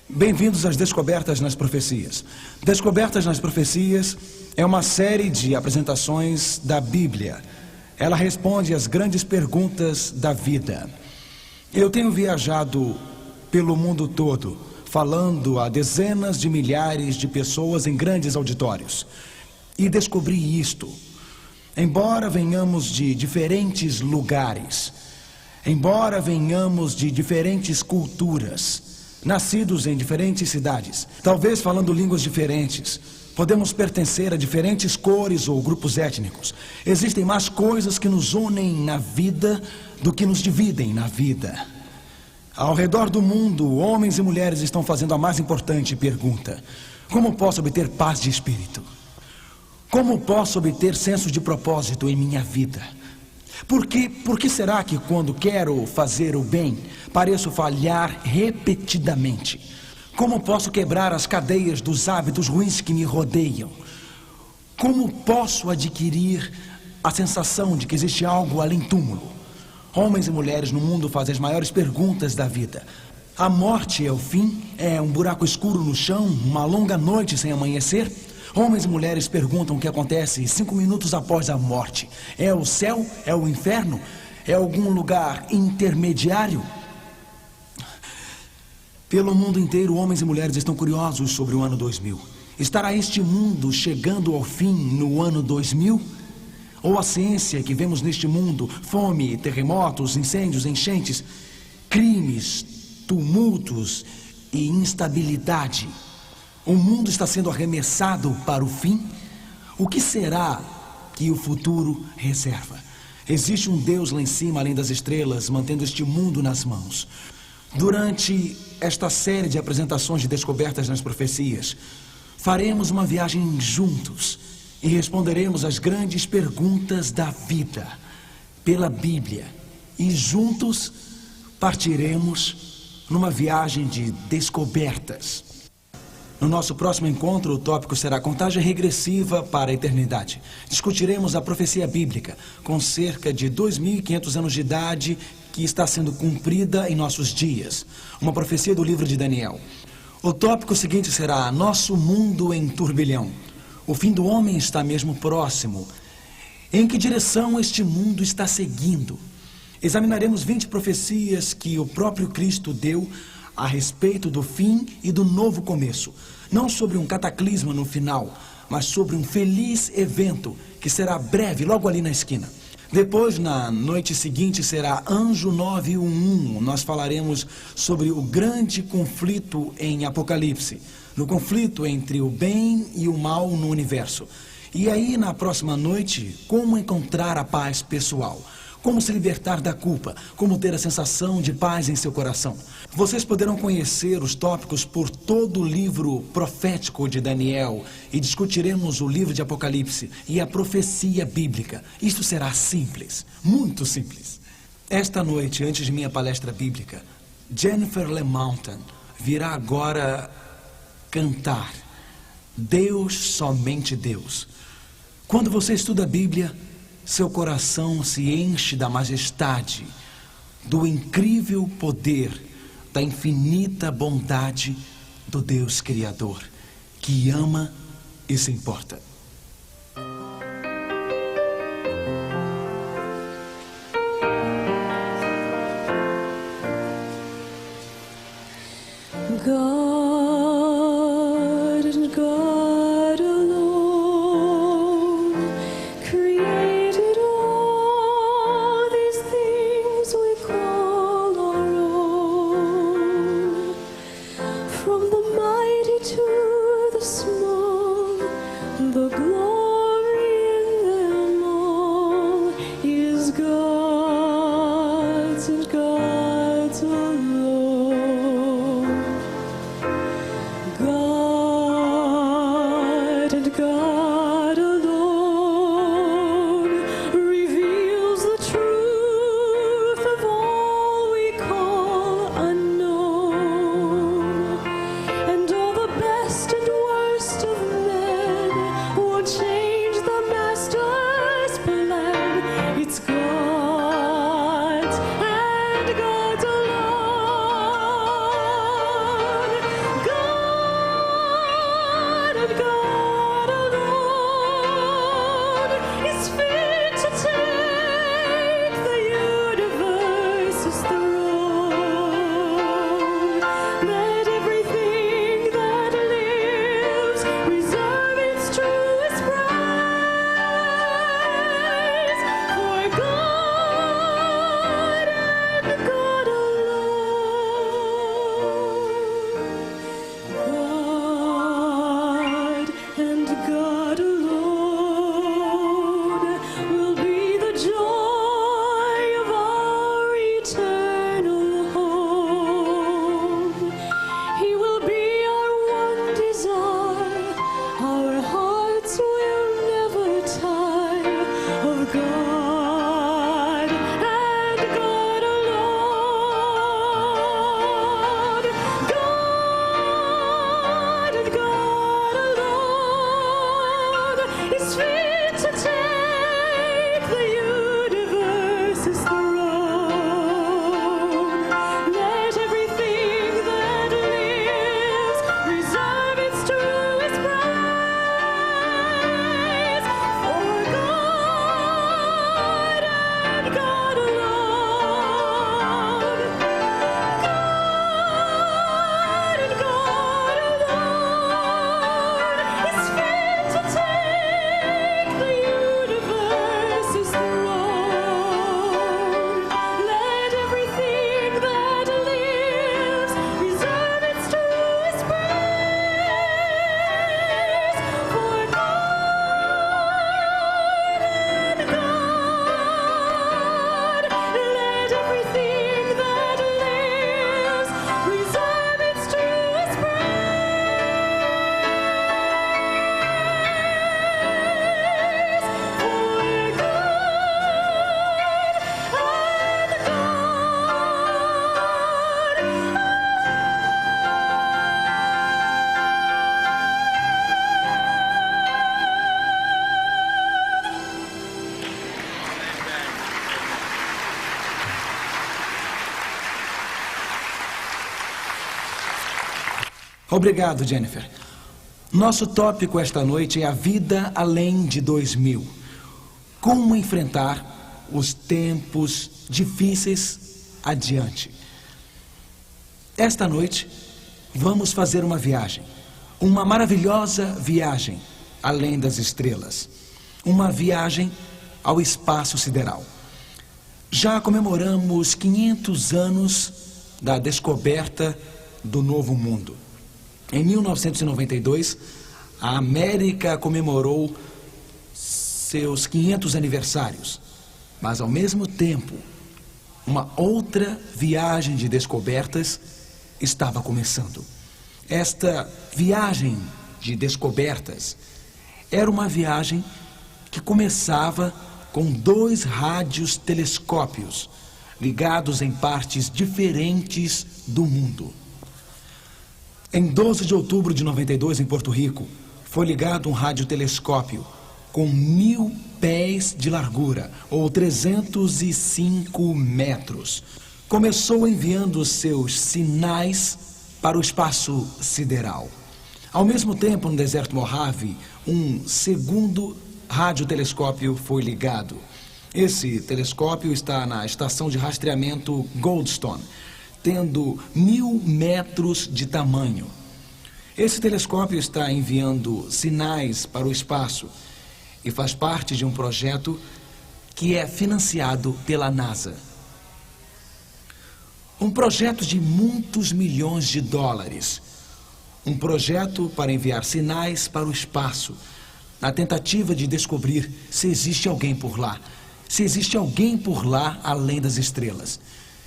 Bem-vindos às Descobertas nas Profecias. Descobertas nas Profecias é uma série de apresentações da Bíblia. Ela responde às grandes perguntas da vida. Eu tenho viajado pelo mundo todo, falando a dezenas de milhares de pessoas em grandes auditórios. E descobri isto. Embora venhamos de diferentes lugares, embora venhamos de diferentes culturas, nascidos em diferentes cidades, talvez falando línguas diferentes, podemos pertencer a diferentes cores ou grupos étnicos. Existem mais coisas que nos unem na vida do que nos dividem na vida. Ao redor do mundo, homens e mulheres estão fazendo a mais importante pergunta: como posso obter paz de espírito? Como posso obter senso de propósito em minha vida? Por que será que quando quero fazer o bem, pareço falhar repetidamente? Como posso quebrar as cadeias dos hábitos ruins que me rodeiam? Como posso adquirir a sensação de que existe algo além túmulo? Homens e mulheres no mundo fazem as maiores perguntas da vida. A morte é o fim? É um buraco escuro no chão? Uma longa noite sem amanhecer? Homens e mulheres perguntam o que acontece 5 minutos após a morte. É o céu? É o inferno? É algum lugar intermediário? Pelo mundo inteiro, homens e mulheres estão curiosos sobre o ano 2000. Estará este mundo chegando ao fim no ano 2000? Ou a ciência que vemos neste mundo, fome, terremotos, incêndios, enchentes, crimes, tumultos e instabilidade? O mundo está sendo arremessado para o fim? O que será que o futuro reserva? Existe um Deus lá em cima, além das estrelas, mantendo este mundo nas mãos. Durante esta série de apresentações de Descobertas nas Profecias, faremos uma viagem juntos e responderemos às grandes perguntas da vida pela Bíblia. E juntos partiremos numa viagem de descobertas. No nosso próximo encontro, o tópico será contagem regressiva para a eternidade. Discutiremos a profecia bíblica, com cerca de 2.500 anos de idade, que está sendo cumprida em nossos dias. Uma profecia do livro de Daniel. O tópico seguinte será nosso mundo em turbilhão. O fim do homem está mesmo próximo. Em que direção este mundo está seguindo? Examinaremos 20 profecias que o próprio Cristo deu a respeito do fim e do novo começo. Não sobre um cataclisma no final, mas sobre um feliz evento que será breve, logo ali na esquina. Depois, na noite seguinte, será Anjo 911. Nós falaremos sobre o grande conflito em Apocalipse, no conflito entre o bem e o mal no universo. E aí, na próxima noite, como encontrar a paz pessoal. Como se libertar da culpa, como ter a sensação de paz em seu coração. Vocês poderão conhecer os tópicos por todo o livro profético de Daniel e discutiremos o livro de Apocalipse e a profecia bíblica. Isto será simples, muito simples. Esta noite, antes de minha palestra bíblica, Jennifer LeMountain virá agora cantar Deus, somente Deus. Quando você estuda a Bíblia, seu coração se enche da majestade, do incrível poder, da infinita bondade do Deus Criador, que ama e se importa. God and God alone created all these things we call our own. From the mighty to the small, the glory in them all is God's and God's alone. Obrigado, Jennifer. Nosso tópico esta noite é a vida além de 2000. Como enfrentar os tempos difíceis adiante. Esta noite, vamos fazer uma viagem. Uma maravilhosa viagem além das estrelas. Uma viagem ao espaço sideral. Já comemoramos 500 anos da descoberta do Novo Mundo. Em 1992, a América comemorou seus 500 aniversários. Mas, ao mesmo tempo, uma outra viagem de descobertas estava começando. Esta viagem de descobertas era uma viagem que começava com 2 rádios telescópios ligados em partes diferentes do mundo. Em 12 de outubro de 92, em Porto Rico, foi ligado um radiotelescópio com 1000 pés de largura, ou 305 metros. Começou enviando seus sinais para o espaço sideral. Ao mesmo tempo, no deserto Mojave, um segundo radiotelescópio foi ligado. Esse telescópio está na estação de rastreamento Goldstone, tendo 1000 metros de tamanho. Esse telescópio está enviando sinais para o espaço e faz parte de um projeto que é financiado pela NASA. Um projeto de muitos milhões de dólares. Um projeto para enviar sinais para o espaço, na tentativa de descobrir se existe alguém por lá. Se existe alguém por lá além das estrelas.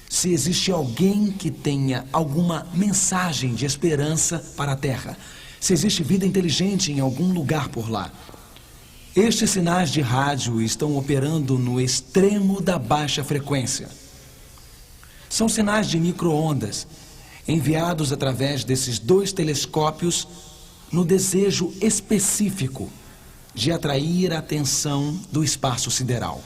Se existe alguém que tenha alguma mensagem de esperança para a Terra. Se existe vida inteligente em algum lugar por lá. Estes sinais de rádio estão operando no extremo da baixa frequência. São sinais de micro-ondas, enviados através desses 2 telescópios no desejo específico de atrair a atenção do espaço sideral.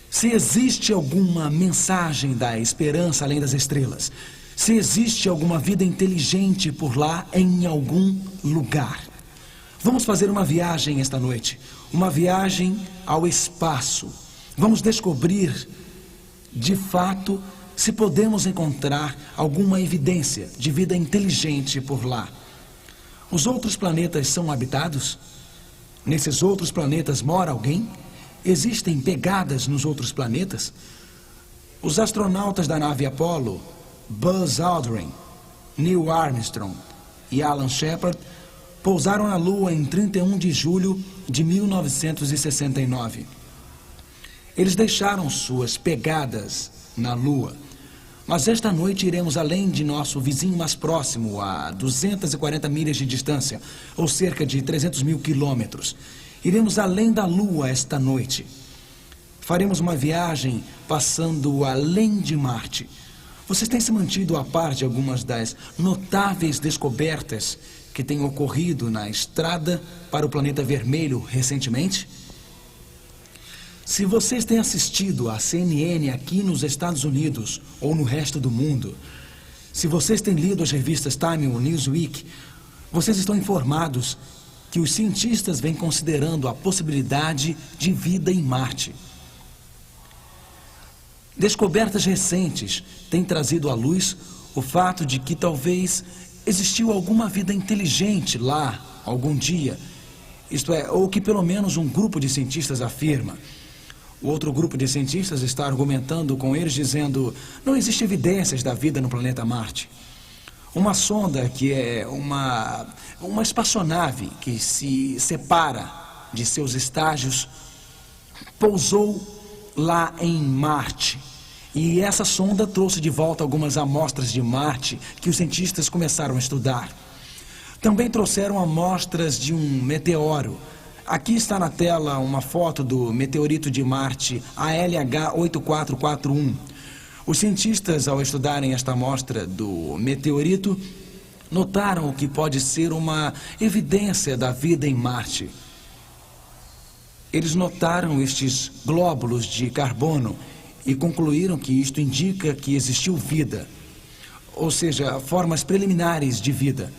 Se existe alguma mensagem da esperança além das estrelas, se existe alguma vida inteligente por lá em algum lugar. Vamos fazer uma viagem esta noite, uma viagem ao espaço. Vamos descobrir, de fato, se podemos encontrar alguma evidência de vida inteligente por lá. Os outros planetas são habitados? Nesses outros planetas mora alguém? Existem pegadas nos outros planetas? Os astronautas da nave Apollo, Buzz Aldrin, Neil Armstrong e Alan Shepard, pousaram na Lua em 31 de julho de 1969. Eles deixaram suas pegadas na Lua. Mas esta noite iremos além de nosso vizinho mais próximo, a 240 milhas de distância, ou cerca de 300 mil quilômetros. Iremos além da Lua esta noite. Faremos uma viagem passando além de Marte. Vocês têm se mantido a par de algumas das notáveis descobertas que têm ocorrido na estrada para o planeta vermelho recentemente? Se vocês têm assistido à CNN aqui nos Estados Unidos ou no resto do mundo, se vocês têm lido as revistas Time ou Newsweek, vocês estão informados que os cientistas vêm considerando a possibilidade de vida em Marte. Descobertas recentes têm trazido à luz o fato de que talvez existiu alguma vida inteligente lá algum dia, isto é, ou que pelo menos um grupo de cientistas afirma. O outro grupo de cientistas está argumentando com eles, dizendo: não existe evidências da vida no planeta Marte. Uma sonda que é uma espaçonave que se separa de seus estágios pousou lá em Marte. E essa sonda trouxe de volta algumas amostras de Marte que os cientistas começaram a estudar. Também trouxeram amostras de um meteoro. Aqui está na tela uma foto do meteorito de Marte, ALH 8441. Os cientistas, ao estudarem esta amostra do meteorito, notaram o que pode ser uma evidência da vida em Marte. Eles notaram estes glóbulos de carbono e concluíram que isto indica que existiu vida. ou seja, formas preliminares de vida.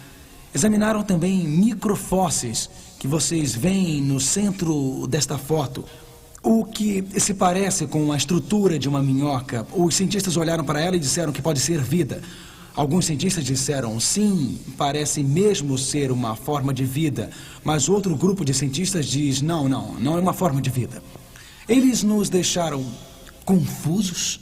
Examinaram também microfósseis, que vocês veem no centro desta foto, o que se parece com a estrutura de uma minhoca. Os cientistas olharam para ela e disseram que pode ser vida. Alguns cientistas disseram sim, parece mesmo ser uma forma de vida, mas outro grupo de cientistas diz não é uma forma de vida. Eles nos deixaram confusos.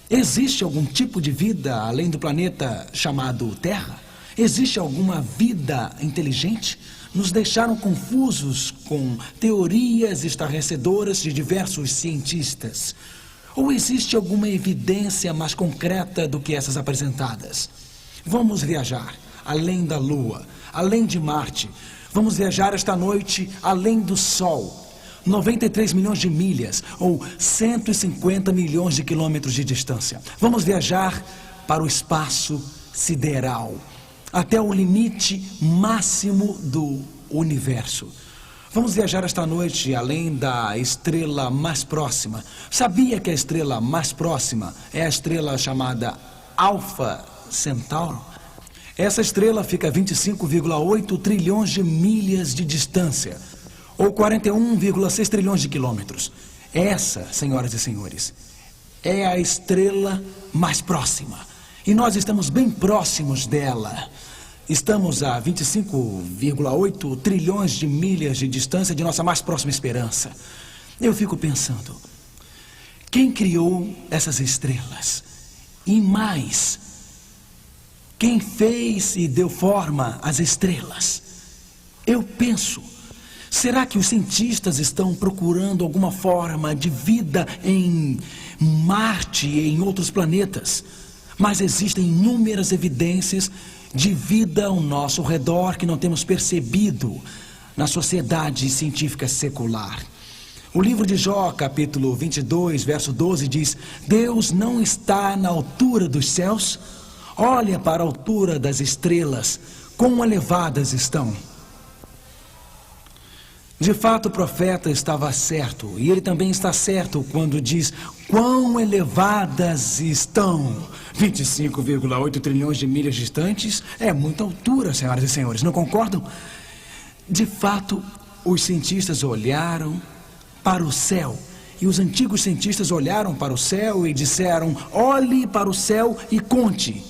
Existe algum tipo de vida além do planeta chamado Terra? Existe alguma vida inteligente? Nos deixaram confusos com teorias estarrecedoras de diversos cientistas. Ou existe alguma evidência mais concreta do que essas apresentadas? Vamos viajar além da Lua, além de Marte. Vamos viajar esta noite além do Sol. 93 milhões de milhas, ou 150 milhões de quilômetros de distância. Vamos viajar para o espaço sideral, até o limite máximo do universo. Vamos viajar esta noite além da estrela mais próxima. Sabia que a estrela mais próxima é a estrela chamada Alfa Centauro? Essa estrela fica a 25,8 trilhões de milhas de distância, ou 41,6 trilhões de quilômetros. Essa, senhoras e senhores, é a estrela mais próxima. E nós estamos bem próximos dela. Estamos a 25,8 trilhões de milhas de distância de nossa mais próxima esperança. Eu fico pensando, quem criou essas estrelas? E mais, quem fez e deu forma às estrelas? Eu penso, será que os cientistas estão procurando alguma forma de vida em Marte e em outros planetas? Mas existem inúmeras evidências de vida ao nosso redor que não temos percebido na sociedade científica secular. O livro de Jó, capítulo 22, verso 12, diz: Deus não está na altura dos céus? Olha para a altura das estrelas, quão elevadas estão. De fato, o profeta estava certo, e ele também está certo quando diz quão elevadas estão. 25,8 trilhões de milhas distantes é muita altura, senhoras e senhores, não concordam? De fato, os cientistas olharam para o céu, e os antigos cientistas olharam para o céu e disseram: olhe para o céu e conte.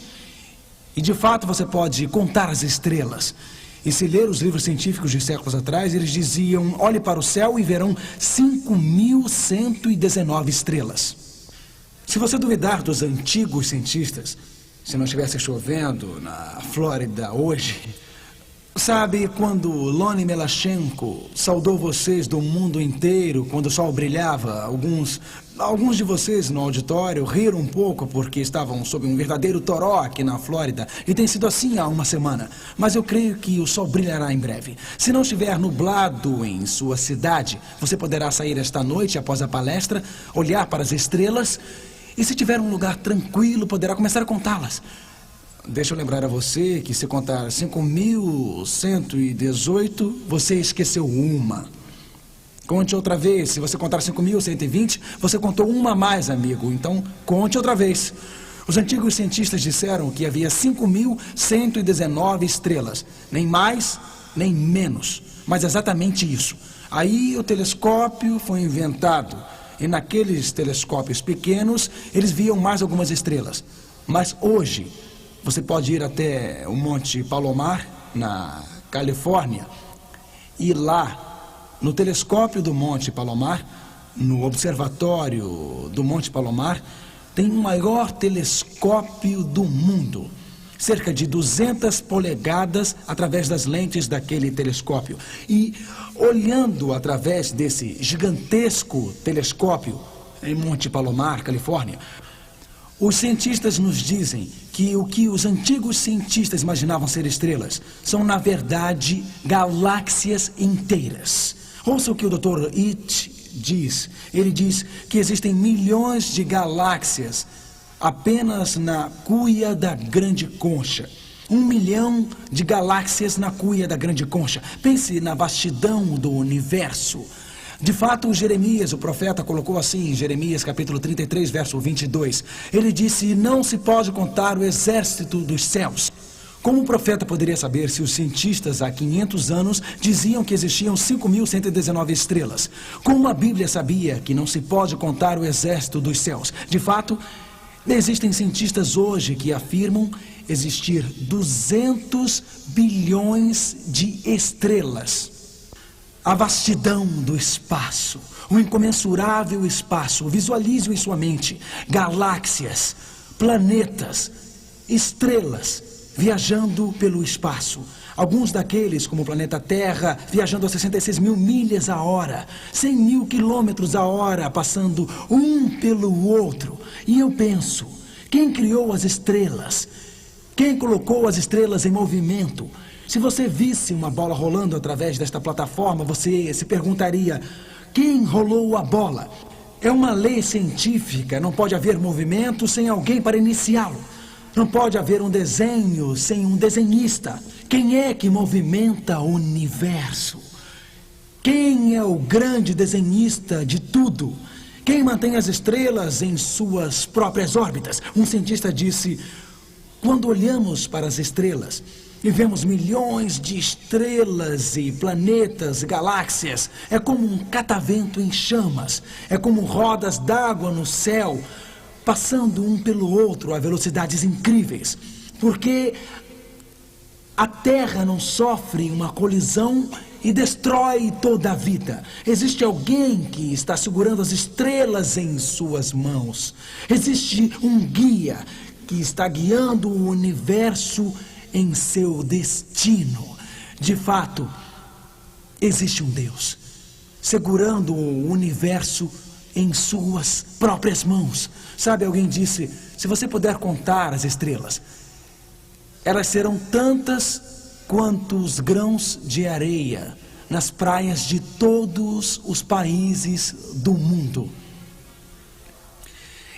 E de fato você pode contar as estrelas. E se ler os livros científicos de séculos atrás, eles diziam: olhe para o céu e verão 5.119 estrelas. Se você duvidar dos antigos cientistas, se não estivesse chovendo na Flórida hoje, sabe quando Lonnie Melachenko saudou vocês do mundo inteiro quando o sol brilhava? Alguns de vocês no auditório riram um pouco porque estavam sob um verdadeiro toró aqui na Flórida, e tem sido assim há uma semana. Mas eu creio que o sol brilhará em breve. Se não estiver nublado em sua cidade, você poderá sair esta noite após a palestra, olhar para as estrelas, e se tiver um lugar tranquilo, poderá começar a contá-las. Deixa eu lembrar a você que se contar 5.118, você esqueceu uma. Conte outra vez. Se você contar 5.120, você contou uma a mais, amigo. Então, conte outra vez. Os antigos cientistas disseram que havia 5.119 estrelas. Nem mais, nem menos. Mas exatamente isso. Aí o telescópio foi inventado. E naqueles telescópios pequenos, eles viam mais algumas estrelas. Mas hoje, você pode ir até o Monte Palomar, na Califórnia, e lá, no telescópio do Monte Palomar, no observatório do Monte Palomar, tem o maior telescópio do mundo. Cerca de 200 polegadas através das lentes daquele telescópio. E olhando através desse gigantesco telescópio em Monte Palomar, Califórnia, os cientistas nos dizem que o que os antigos cientistas imaginavam ser estrelas são, na verdade, galáxias inteiras. Ouça o que o Dr. It diz. Ele diz que existem milhões de galáxias apenas na cuia da Grande Concha. 1 milhão de galáxias na cuia da Grande Concha. Pense na vastidão do universo. De fato, Jeremias, o profeta, colocou assim em Jeremias capítulo 33, verso 22. Ele disse: não se pode contar o exército dos céus. Como o profeta poderia saber se os cientistas há 500 anos diziam que existiam 5.119 estrelas? Como a Bíblia sabia que não se pode contar o exército dos céus? De fato, existem cientistas hoje que afirmam existir 200 bilhões de estrelas. A vastidão do espaço, o incomensurável espaço. Visualize-o em sua mente: galáxias, planetas, estrelas viajando pelo espaço. Alguns daqueles, como o planeta Terra, viajando a 66 mil milhas a hora, 100 mil quilômetros a hora, passando um pelo outro. E eu penso: quem criou as estrelas? Quem colocou as estrelas em movimento? Se você visse uma bola rolando através desta plataforma, você se perguntaria: quem rolou a bola? É uma lei científica, não pode haver movimento sem alguém para iniciá-lo. Não pode haver um desenho sem um desenhista. Quem é que movimenta o universo? Quem é o grande desenhista de tudo? Quem mantém as estrelas em suas próprias órbitas? Um cientista disse: quando olhamos para as estrelas e vemos milhões de estrelas e planetas e galáxias, é como um catavento em chamas, é como rodas d'água no céu, passando um pelo outro a velocidades incríveis, porque a Terra não sofre uma colisão e destrói toda a vida. Existe alguém que está segurando as estrelas em suas mãos. Existe um guia que está guiando o universo em seu destino. De fato, existe um Deus segurando o universo em suas próprias mãos. Sabe, alguém disse: se você puder contar as estrelas, elas serão tantas quanto os grãos de areia nas praias de todos os países do mundo.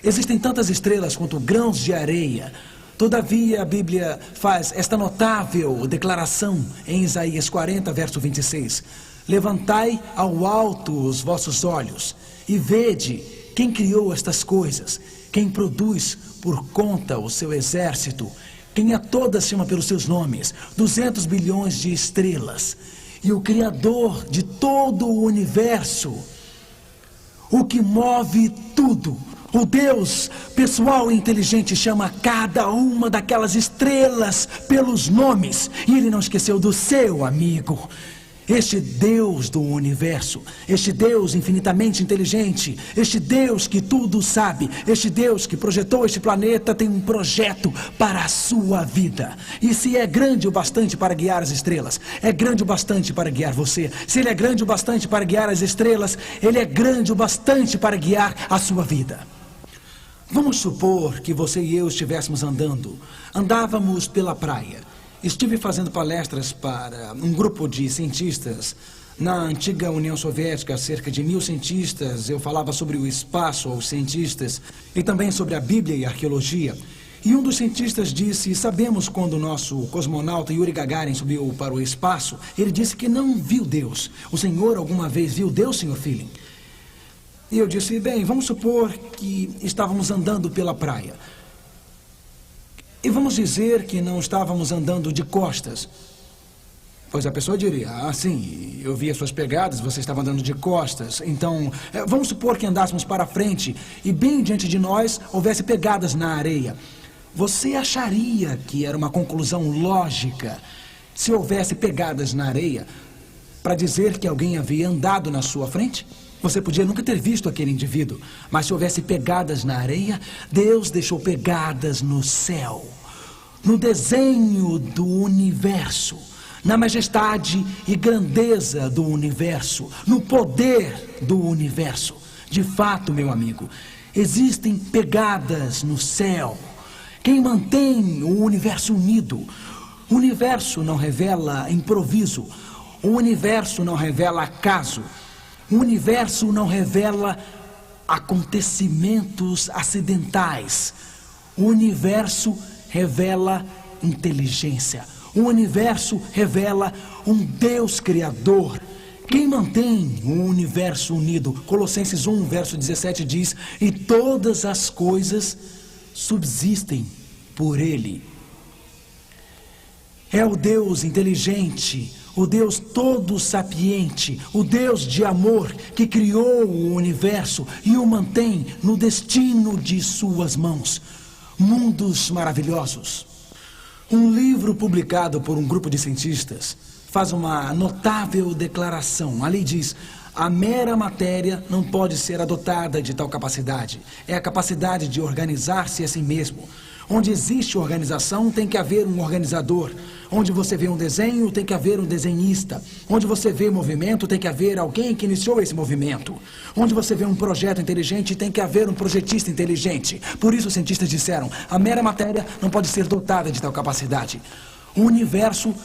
Existem tantas estrelas quanto grãos de areia. Todavia, a Bíblia faz esta notável declaração em Isaías 40, verso 26. Levantai ao alto os vossos olhos e vede quem criou estas coisas, quem produz por conta o seu exército, quem a todas chama pelos seus nomes, 200 bilhões de estrelas, e o Criador de todo o universo, o que move tudo. O Deus pessoal e inteligente chama cada uma daquelas estrelas pelos nomes, e Ele não esqueceu do seu amigo. Este Deus do universo, este Deus infinitamente inteligente, este Deus que tudo sabe, este Deus que projetou este planeta tem um projeto para a sua vida. E se é grande o bastante para guiar as estrelas, é grande o bastante para guiar você. Se Ele é grande o bastante para guiar as estrelas, Ele é grande o bastante para guiar a sua vida. Vamos supor que você e eu estivéssemos andávamos pela praia. Estive fazendo palestras para um grupo de cientistas na antiga União Soviética, cerca de 1.000 cientistas. Eu falava sobre o espaço aos cientistas e também sobre a Bíblia e a arqueologia. E um dos cientistas disse: sabemos quando o nosso cosmonauta Yuri Gagarin subiu para o espaço, ele disse que não viu Deus. O senhor alguma vez viu Deus, Sr. Feeling? E eu disse: bem, vamos supor que estávamos andando pela praia. E vamos dizer que não estávamos andando de costas. Pois a pessoa diria: ah, sim, eu vi as suas pegadas, você estava andando de costas. Então, vamos supor que andássemos para frente e bem diante de nós houvesse pegadas na areia. Você acharia que era uma conclusão lógica se houvesse pegadas na areia para dizer que alguém havia andado na sua frente? Você podia nunca ter visto aquele indivíduo, mas se houvesse pegadas na areia, Deus deixou pegadas no céu, no desenho do universo, na majestade e grandeza do universo, no poder do universo. De fato, meu amigo, existem pegadas no céu. Quem mantém o universo unido? O universo não revela improviso, o universo não revela acaso. O universo não revela acontecimentos acidentais. O universo revela inteligência. O universo revela um Deus criador Quem mantém o universo unido? Colossenses 1, verso 17 diz: e todas as coisas subsistem por Ele. É o Deus inteligente, o Deus todo sapiente, o Deus de amor que criou o universo e o mantém no destino de suas mãos. Mundos maravilhosos. Um livro publicado por um grupo de cientistas faz uma notável declaração. Ali diz: a mera matéria não pode ser adotada de tal capacidade. É a capacidade de organizar-se a si mesmo. Onde existe organização, tem que haver um organizador. Onde você vê um desenho, tem que haver um desenhista. Onde você vê movimento, tem que haver alguém que iniciou esse movimento. Onde você vê um projeto inteligente, tem que haver um projetista inteligente. Por isso os cientistas disseram: a mera matéria não pode ser dotada de tal capacidade. O universo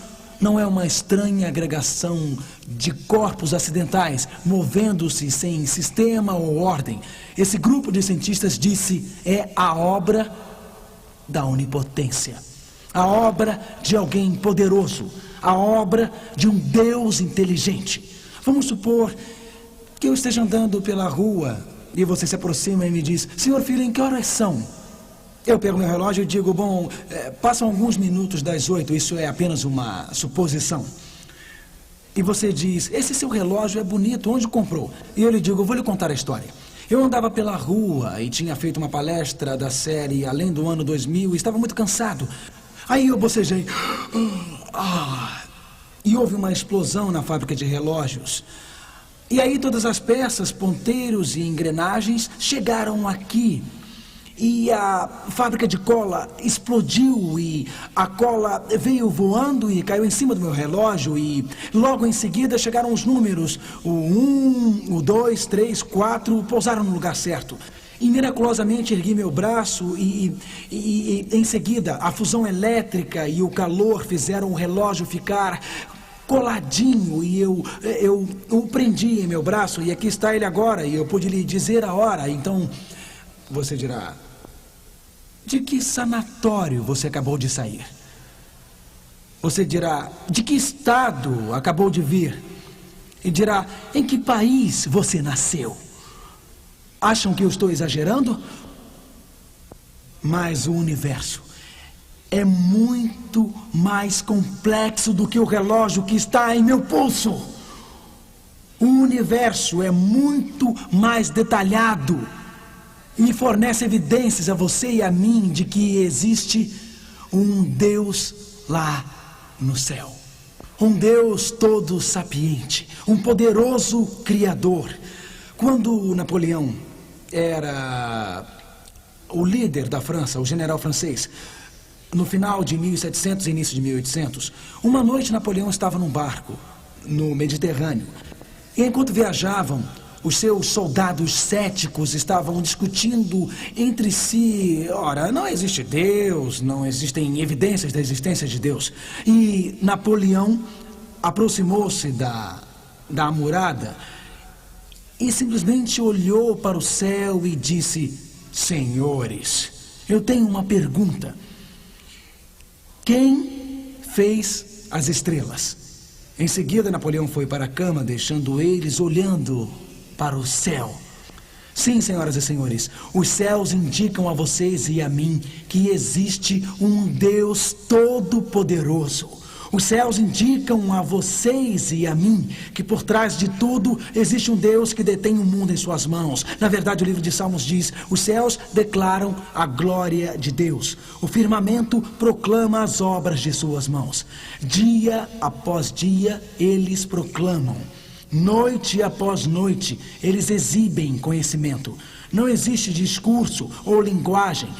não é uma estranha agregação de corpos acidentais, movendo-se sem sistema ou ordem. Esse grupo de cientistas disse: é a obra da onipotência, a obra de alguém poderoso, a obra de um Deus inteligente. Vamos supor que eu esteja andando pela rua e você se aproxima e me diz: senhor Feeling, que horas são? Eu pego meu relógio e digo: bom, passam alguns minutos das 8, isso é apenas uma suposição. E você diz: esse seu relógio é bonito, onde comprou? E eu lhe digo: vou lhe contar a história. Eu andava pela rua e tinha feito uma palestra da série Além do Ano 2000 e estava muito cansado. Aí eu bocejei. E houve uma explosão na fábrica de relógios. E aí todas as peças, ponteiros e engrenagens chegaram aqui. E a fábrica de cola explodiu e a cola veio voando e caiu em cima do meu relógio. E logo em seguida chegaram os números. O 1, o 2, 3, 4 pousaram no lugar certo. E miraculosamente ergui meu braço e em seguida a fusão elétrica e o calor fizeram o relógio ficar coladinho e eu o prendi em meu braço e aqui está ele agora e eu pude lhe dizer a hora. Então você dirá: de que sanatório você acabou de sair? Você dirá: de que estado acabou de vir? E dirá: em que país você nasceu? Acham que eu estou exagerando? Mas o universo é muito mais complexo do que o relógio que está em meu pulso. O universo é muito mais detalhado e fornece evidências a você e a mim de que existe um Deus lá no céu. Um Deus todo sapiente, um poderoso Criador. Quando Napoleão era o líder da França, o general francês, no final de 1700 e início de 1800, uma noite Napoleão estava num barco no Mediterrâneo. E enquanto viajavam, os seus soldados céticos estavam discutindo entre si: ora, não existe Deus, não existem evidências da existência de Deus. E Napoleão aproximou-se da amurada e simplesmente olhou para o céu e disse: senhores, eu tenho uma pergunta. Quem fez as estrelas? Em seguida, Napoleão foi para a cama, deixando eles olhando para o céu. Sim, senhoras e senhores, os céus indicam a vocês e a mim que existe um Deus todo-poderoso. Os céus indicam a vocês e a mim que por trás de tudo existe um Deus que detém o mundo em suas mãos. Na verdade, o livro de Salmos diz: os céus declaram a glória de Deus. O firmamento proclama as obras de suas mãos. Dia após dia, eles proclamam. Noite após noite, eles exibem conhecimento. Não existe discurso ou linguagem,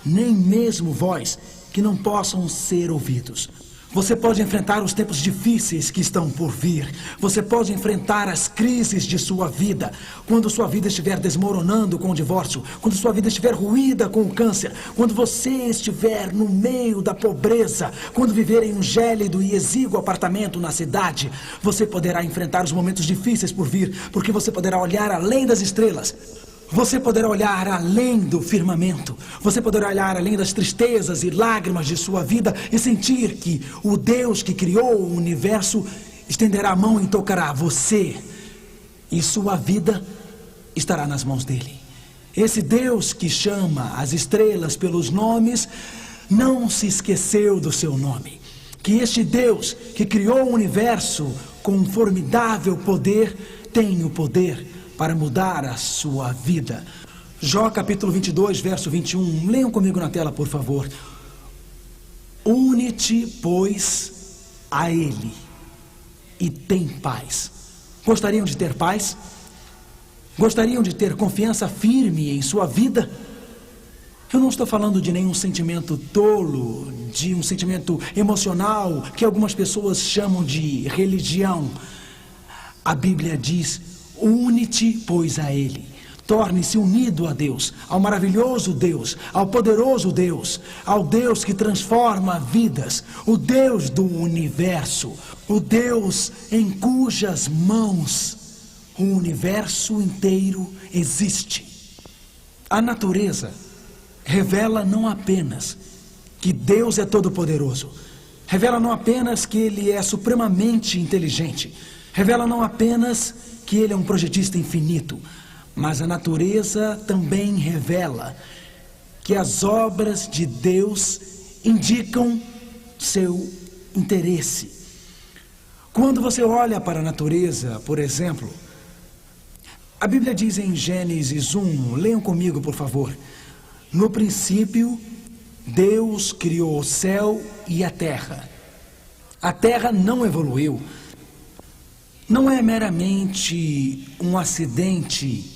nem mesmo voz, que não possam ser ouvidos. Você pode enfrentar os tempos difíceis que estão por vir. Você pode enfrentar as crises de sua vida. Quando sua vida estiver desmoronando com o divórcio, quando sua vida estiver ruída com o câncer, quando você estiver no meio da pobreza, quando viver em um gélido e exíguo apartamento na cidade, você poderá enfrentar os momentos difíceis por vir, porque você poderá olhar além das estrelas. Você poderá olhar além do firmamento. Você poderá olhar além das tristezas e lágrimas de sua vida e sentir que o Deus que criou o universo estenderá a mão e tocará você, e sua vida estará nas mãos dele. Esse Deus que chama as estrelas pelos nomes, não se esqueceu do seu nome. Que este Deus que criou o universo com um formidável poder, tem o poder para mudar a sua vida. Jó capítulo 22, verso 21. Leiam comigo na tela, por favor. Une-te, pois, a Ele e tem paz. Gostariam de ter paz? Gostariam de ter confiança firme em sua vida? Eu não estou falando de nenhum sentimento tolo, de um sentimento emocional que algumas pessoas chamam de religião. A Bíblia diz: une-te, pois, a Ele. Torne-se unido a Deus, ao maravilhoso Deus, ao poderoso Deus, ao Deus que transforma vidas, o Deus do universo, o Deus em cujas mãos o universo inteiro existe. A natureza revela não apenas que Deus é todo-poderoso, revela não apenas que Ele é supremamente inteligente, revela não apenas que Ele é um projetista infinito, mas a natureza também revela que as obras de Deus indicam seu interesse. Quando você olha para a natureza, por exemplo, a Bíblia diz em Gênesis 1, leiam comigo, por favor. No princípio, Deus criou o céu e a terra. A terra não evoluiu. Não é meramente um acidente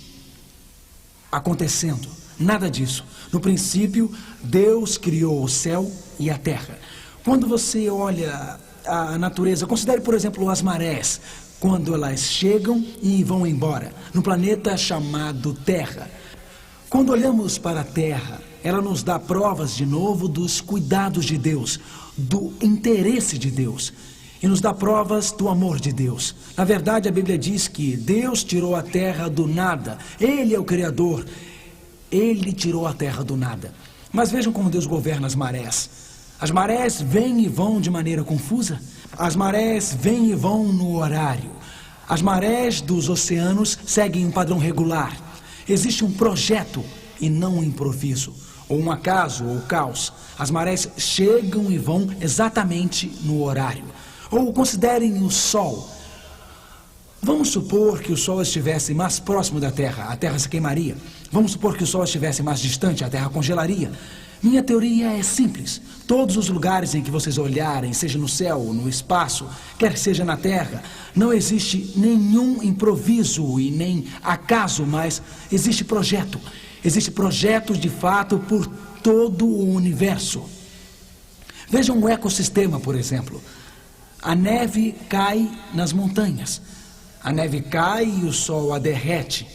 acontecendo, nada disso. No princípio, Deus criou o céu e a terra. Quando você olha a natureza, considere, por exemplo, as marés, quando elas chegam e vão embora, no planeta chamado Terra. Quando olhamos para a Terra, ela nos dá provas de novo dos cuidados de Deus, do interesse de Deus, e nos dá provas do amor de Deus. Na verdade, a Bíblia diz que Deus tirou a terra do nada. Ele é o Criador. Ele tirou a terra do nada. Mas vejam como Deus governa as marés. As marés vêm e vão de maneira confusa. As marés vêm e vão no horário. As marés dos oceanos seguem um padrão regular. Existe um projeto e não um improviso, ou um acaso ou caos. As marés chegam e vão exatamente no horário. Ou considerem o Sol. Vamos supor que o Sol estivesse mais próximo da Terra, a Terra se queimaria. Vamos supor que o Sol estivesse mais distante, a Terra congelaria. Minha teoria é simples. Todos os lugares em que vocês olharem, seja no céu ou no espaço, quer seja na Terra, não existe nenhum improviso e nem acaso, mas existe projeto. Existe projeto de fato por todo o universo. Vejam um ecossistema, por exemplo. A neve cai nas montanhas. A neve cai e o sol a derrete.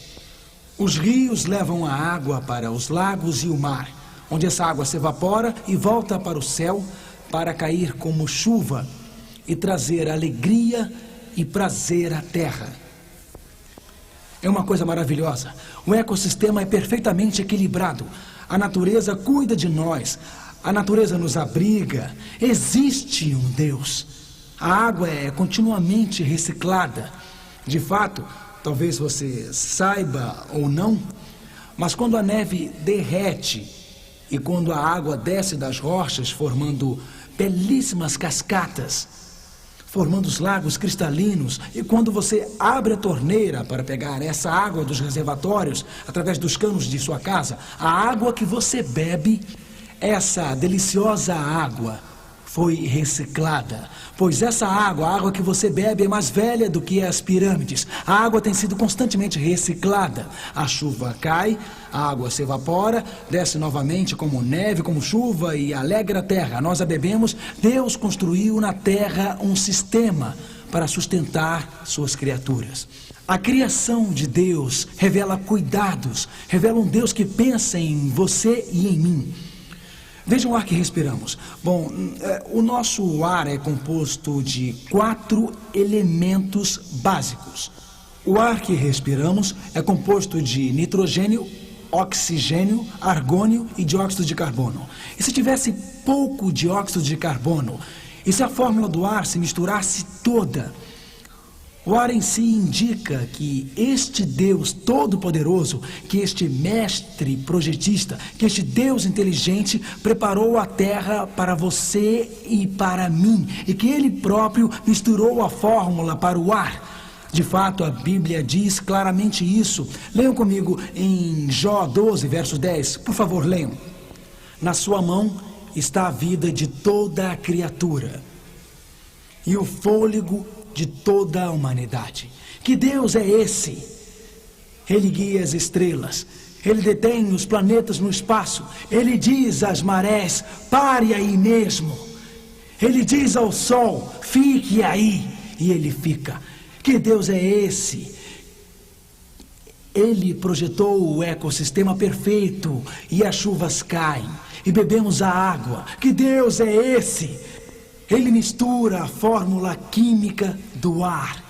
Os rios levam a água para os lagos e o mar, onde essa água se evapora e volta para o céu para cair como chuva e trazer alegria e prazer à terra. É uma coisa maravilhosa. O ecossistema é perfeitamente equilibrado. A natureza cuida de nós. A natureza nos abriga. Existe um Deus. A água é continuamente reciclada. De fato, talvez você saiba ou não, mas quando a neve derrete e quando a água desce das rochas, formando belíssimas cascatas, formando os lagos cristalinos, e quando você abre a torneira para pegar essa água dos reservatórios, através dos canos de sua casa, a água que você bebe, essa deliciosa água, foi reciclada, pois essa água, a água que você bebe, é mais velha do que as pirâmides. A água tem sido constantemente reciclada. A chuva cai, a água se evapora, desce novamente como neve, como chuva e alegra a terra. Nós a bebemos. Deus construiu na terra um sistema para sustentar suas criaturas. A criação de Deus revela cuidados, revela um Deus que pensa em você e em mim. Vejam o ar que respiramos. Bom, o nosso ar é composto de 4 elementos básicos. O ar que respiramos é composto de nitrogênio, oxigênio, argônio e dióxido de carbono. E se tivesse pouco dióxido de carbono, e se a fórmula do ar se misturasse toda, O ar em si indica que este Deus todo-poderoso, que este mestre projetista, que este Deus inteligente preparou a terra para você e para mim, e que ele próprio misturou a fórmula para o ar. De fato, a Bíblia diz claramente isso. Leiam comigo em Jó 12, verso 10. Por favor, leiam. Na sua mão está a vida de toda a criatura e o fôlego de toda a humanidade. Que Deus é esse? Ele guia as estrelas, ele detém os planetas no espaço, ele diz às marés, pare aí mesmo. Ele diz ao sol, fique aí, e ele fica. Que Deus é esse? Ele projetou o ecossistema perfeito e as chuvas caem e bebemos a água. Que Deus é esse? Ele mistura a fórmula química do ar.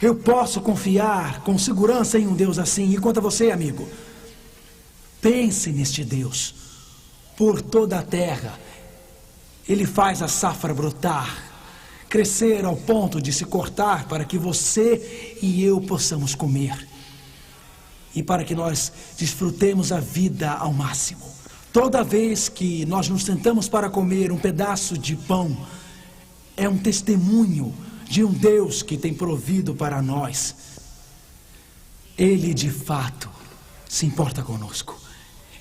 Eu posso confiar com segurança em um Deus assim. E quanto a você, amigo, pense neste Deus. Por toda a terra, ele faz a safra brotar, crescer ao ponto de se cortar para que você e eu possamos comer. E para que nós desfrutemos a vida ao máximo. Toda vez que nós nos sentamos para comer um pedaço de pão, é um testemunho de um Deus que tem provido para nós. Ele de fato se importa conosco.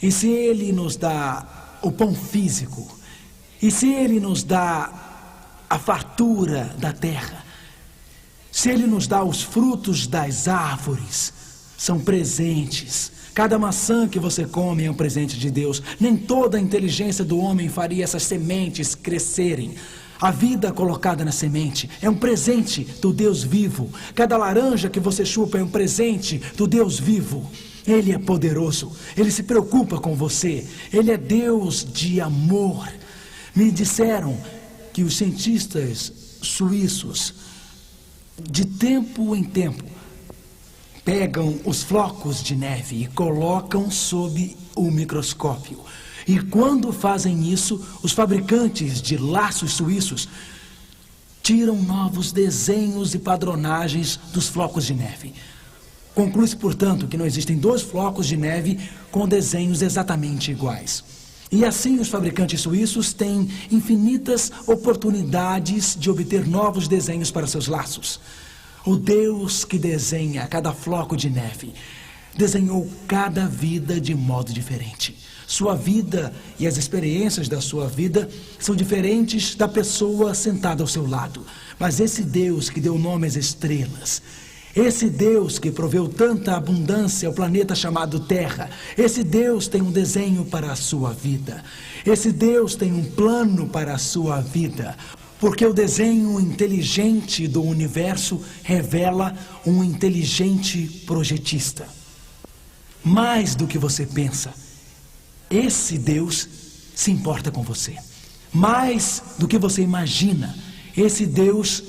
E se Ele nos dá o pão físico, e se Ele nos dá a fartura da terra, se Ele nos dá os frutos das árvores, são presentes. Cada maçã que você come é um presente de Deus. Nem toda a inteligência do homem faria essas sementes crescerem. A vida colocada na semente é um presente do Deus vivo. Cada laranja que você chupa é um presente do Deus vivo. Ele é poderoso, Ele se preocupa com você, Ele é Deus de amor. Me disseram que os cientistas suíços, de tempo em tempo, pegam os flocos de neve e colocam sob o microscópio. E quando fazem isso, os fabricantes de laços suíços tiram novos desenhos e padronagens dos flocos de neve. Conclui-se, portanto, que não existem dois flocos de neve com desenhos exatamente iguais. E assim os fabricantes suíços têm infinitas oportunidades de obter novos desenhos para seus laços. O Deus que desenha cada floco de neve desenhou cada vida de modo diferente. Sua vida e as experiências da sua vida são diferentes da pessoa sentada ao seu lado. Mas esse Deus que deu nome às estrelas, esse Deus que proveu tanta abundância ao planeta chamado Terra, esse Deus tem um desenho para a sua vida. Esse Deus tem um plano para a sua vida. Porque o desenho inteligente do universo revela um inteligente projetista. Mais do que você pensa, esse Deus se importa com você. Mais do que você imagina, esse Deus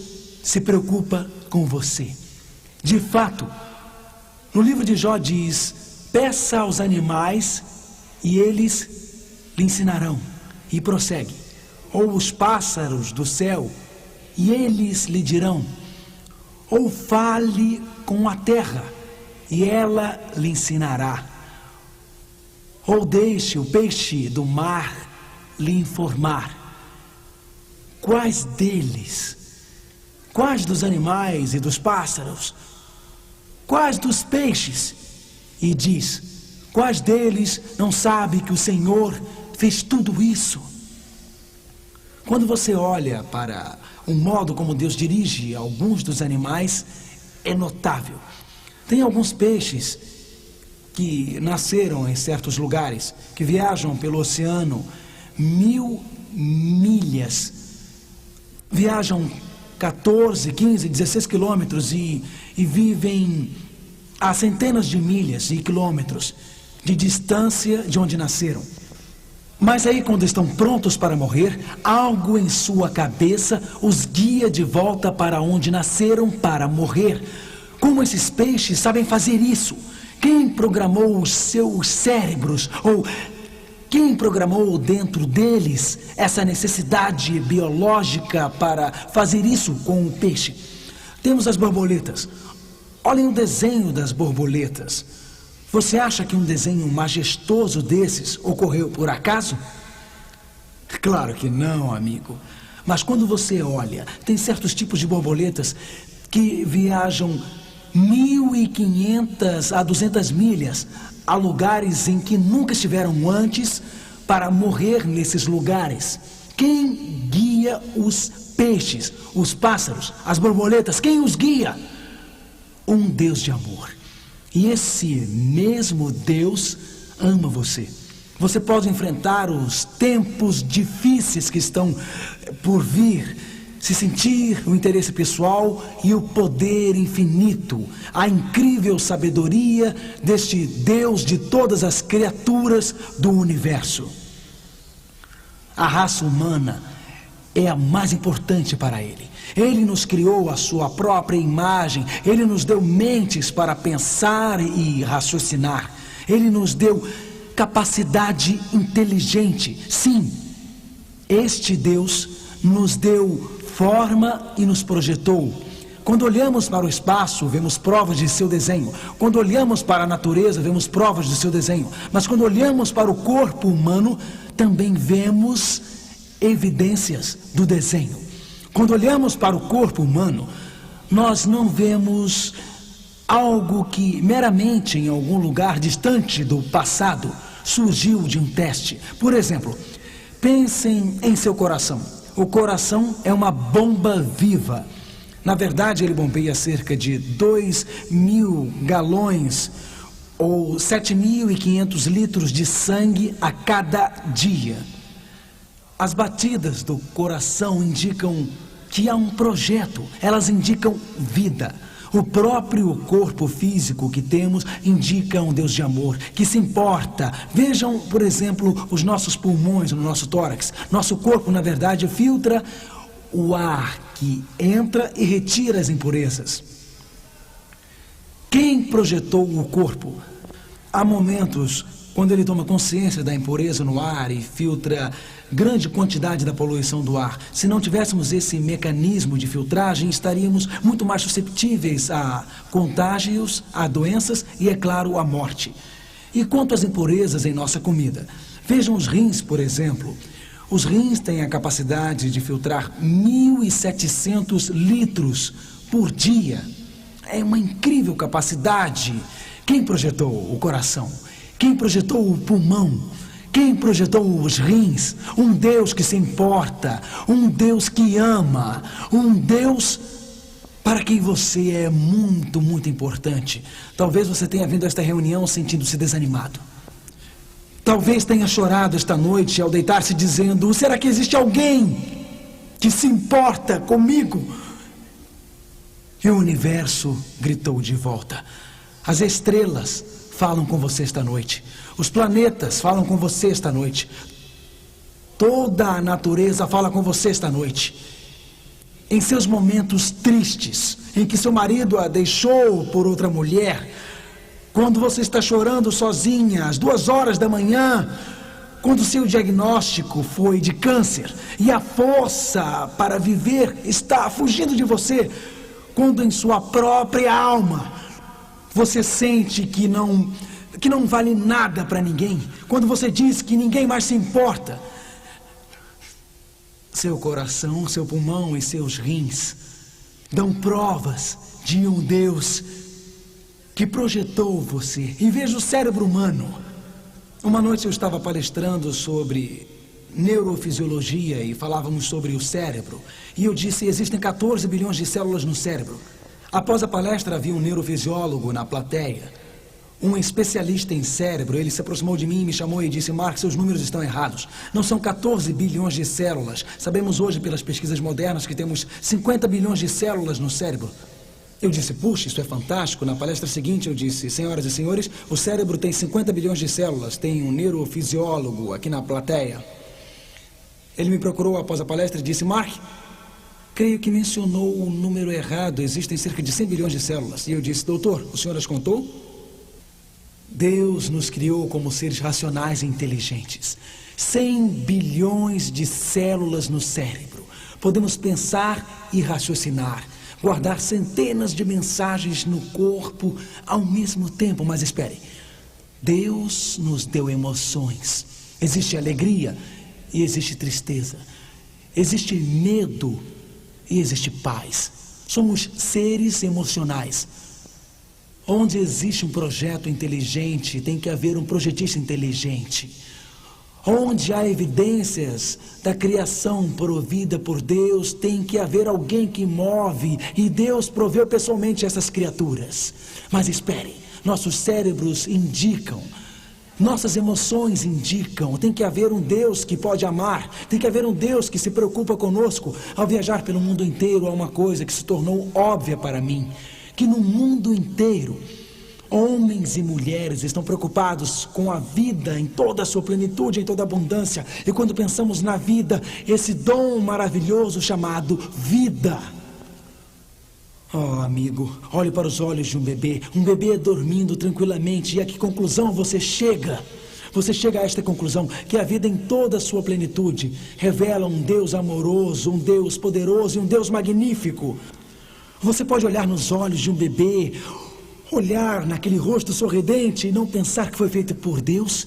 se preocupa com você. De fato, no livro de Jó diz, peça aos animais e eles lhe ensinarão. E prossegue, ou os pássaros do céu e eles lhe dirão, ou fale com a terra e ela lhe ensinará. Ou deixe o peixe do mar lhe informar. Quais deles? Quais dos animais e dos pássaros? Quais dos peixes? E diz, quais deles não sabe que o Senhor fez tudo isso? Quando você olha para o modo como Deus dirige alguns dos animais, é notável. Tem alguns peixes que nasceram em certos lugares, que viajam pelo oceano 1000 milhas, viajam 14, 15, 16 quilômetros e vivem a centenas de milhas e quilômetros de distância de onde nasceram. Mas aí, quando estão prontos para morrer, algo em sua cabeça os guia de volta para onde nasceram para morrer. Como esses peixes sabem fazer isso? Quem programou os seus cérebros? Ou quem programou dentro deles essa necessidade biológica para fazer isso com o peixe? Temos as borboletas. Olhem o desenho das borboletas. Você acha que um desenho majestoso desses ocorreu por acaso? Claro que não, amigo. Mas quando você olha, tem certos tipos de borboletas que viajam 1.500 a 200 milhas a lugares em que nunca estiveram antes para morrer nesses lugares. Quem guia os peixes, os pássaros, as borboletas? Quem os guia? Um Deus de amor. E esse mesmo Deus ama você. Você pode enfrentar os tempos difíceis que estão por vir, se sentir o interesse pessoal e o poder infinito, a incrível sabedoria deste Deus de todas as criaturas do universo. A raça humana é a mais importante para Ele. Ele nos criou à sua própria imagem. Ele nos deu mentes para pensar e raciocinar. Ele nos deu capacidade inteligente. Sim, este Deus nos deu forma e nos projetou. Quando olhamos para o espaço, vemos provas de seu desenho. Quando olhamos para a natureza, vemos provas de seu desenho. Mas quando olhamos para o corpo humano, também vemos evidências do desenho. Quando olhamos para o corpo humano, nós não vemos algo que meramente em algum lugar distante do passado surgiu de um teste. Por exemplo, pensem em seu coração. O coração é uma bomba viva. Na verdade, ele bombeia cerca de 2.000 galões ou 7.500 litros de sangue a cada dia. As batidas do coração indicam que há um projeto, elas indicam vida. O próprio corpo físico que temos indica um Deus de amor, que se importa. Vejam, por exemplo, os nossos pulmões no nosso tórax. Nosso corpo, na verdade, filtra o ar que entra e retira as impurezas. Quem projetou o corpo? Há momentos quando ele toma consciência da impureza no ar e filtra grande quantidade da poluição do ar. Se não tivéssemos esse mecanismo de filtragem, estaríamos muito mais susceptíveis a contágios, a doenças e, é claro, à morte. E quanto às impurezas em nossa comida? Vejam os rins, por exemplo. Os rins têm a capacidade de filtrar 1.700 litros por dia. É uma incrível capacidade. Quem projetou o coração? Quem projetou o pulmão? Quem projetou os rins? Um Deus que se importa, um Deus que ama, um Deus para quem você é muito, muito importante. Talvez você tenha vindo a esta reunião sentindo-se desanimado. Talvez tenha chorado esta noite ao deitar-se dizendo: será que existe alguém que se importa comigo? E o universo gritou de volta. As estrelas falam com você esta noite. Os planetas falam com você esta noite. Toda a natureza fala com você esta noite. Em seus momentos tristes, em que seu marido a deixou por outra mulher, quando você está chorando sozinha às 2 horas da manhã, quando seu diagnóstico foi de câncer e a força para viver está fugindo de você, quando em sua própria alma você sente que não vale nada para ninguém, quando você diz que ninguém mais se importa, seu coração, seu pulmão e seus rins dão provas de um Deus que projetou você. E veja o cérebro humano. Uma noite eu estava palestrando sobre neurofisiologia e falávamos sobre o cérebro. E eu disse: existem 14 bilhões de células no cérebro. Após a palestra havia um neurofisiólogo na plateia, um especialista em cérebro. Ele se aproximou de mim e me chamou e disse: Mark, seus números estão errados. Não são 14 bilhões de células. Sabemos hoje pelas pesquisas modernas que temos 50 bilhões de células no cérebro. Eu disse: puxa, isso é fantástico. Na palestra seguinte eu disse: senhoras e senhores, o cérebro tem 50 bilhões de células. Tem um neurofisiólogo aqui na plateia. Ele me procurou após a palestra e disse: Mark, creio que mencionou o número errado. Existem cerca de 100 bilhões de células. E eu disse: doutor, o senhor as contou? Deus nos criou como seres racionais e inteligentes. 100 bilhões de células no cérebro. Podemos pensar e raciocinar. guardar centenas de mensagens no corpo ao mesmo tempo. Mas espere, Deus nos deu emoções. Existe alegria e existe tristeza. Existe medo e existe paz. Somos seres emocionais. Onde existe um projeto inteligente, tem que haver um projetista inteligente. Onde há evidências da criação provida por Deus, tem que haver alguém que move, e Deus proveu pessoalmente essas criaturas. Mas espere, nossos cérebros indicam, nossas emoções indicam, tem que haver um Deus que pode amar, tem que haver um Deus que se preocupa conosco. Ao viajar pelo mundo inteiro, há uma coisa que se tornou óbvia para mim, que no mundo inteiro, homens e mulheres estão preocupados com a vida em toda a sua plenitude, em toda a abundância. E quando pensamos na vida, esse dom maravilhoso chamado vida. Oh, amigo, olhe para os olhos de um bebê dormindo tranquilamente. E a que conclusão você chega? Você chega a esta conclusão, que a vida em toda a sua plenitude revela um Deus amoroso, um Deus poderoso e um Deus magnífico. Você pode olhar nos olhos de um bebê, olhar naquele rosto sorridente e não pensar que foi feito por Deus?